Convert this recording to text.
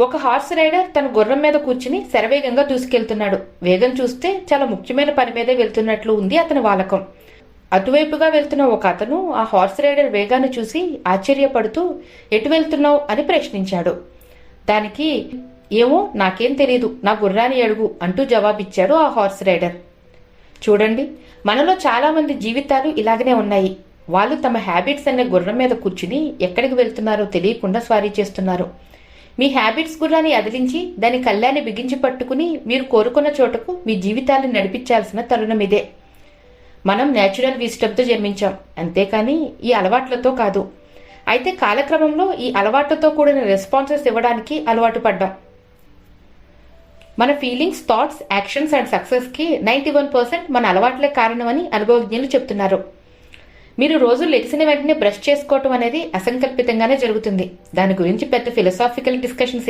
ఒక horse rider తన గుర్రం మీద కూర్చుని శరవేగంగా దూసుకెళ్తున్నాడు. వేగం చూస్తే చాలా ముఖ్యమైన పని మీదే వెళ్తున్నట్లు ఉంది అతని వాలకం. అటువైపుగా వెళ్తున్న ఒక అతను ఆ హార్స్ రైడర్ వేగాన్ని చూసి ఆశ్చర్యపడుతూ ఎటు వెళ్తున్నావు అని ప్రశ్నించాడు. దానికి ఏమో నాకేం తెలియదు, నా గుర్రాన్ని అడుగు అంటూ జవాబిచ్చాడు ఆ హార్స్ రైడర్. చూడండి, మనలో చాలా మంది జీవితాలు ఇలాగనే ఉన్నాయి. వాళ్ళు తమ హ్యాబిట్స్ అనే గుర్రం మీద కూర్చుని ఎక్కడికి వెళ్తున్నారో తెలియకుండా స్వారీ చేస్తున్నారు. మీ హ్యాబిట్స్ గుర్రాన్ని అదిలించి దాని కళ్ళాన్ని బిగించి పట్టుకుని మీరు కోరుకున్న చోటకు మీ జీవితాన్ని నడిపించాల్సిన తరుణం ఇదే. మనం నేచురల్ విజ్డమ్తో జన్మించాం, అంతేకాని ఈ అలవాట్లతో కాదు. అయితే కాలక్రమంలో ఈ అలవాట్లతో కూడిన రెస్పాన్సెస్ ఇవ్వడానికి అలవాటు పడ్డాం. మన ఫీలింగ్స్, థాట్స్, యాక్షన్స్ అండ్ సక్సెస్కి 91% మన అలవాట్లే కారణమని అనుభవజ్ఞులు చెప్తున్నారు. మీరు రోజు లెగిసిన వెంటనే బ్రష్ చేసుకోవటం అనేది అసంకల్పితంగానే జరుగుతుంది. దాని గురించి పెద్ద ఫిలసాఫికల్ డిస్కషన్స్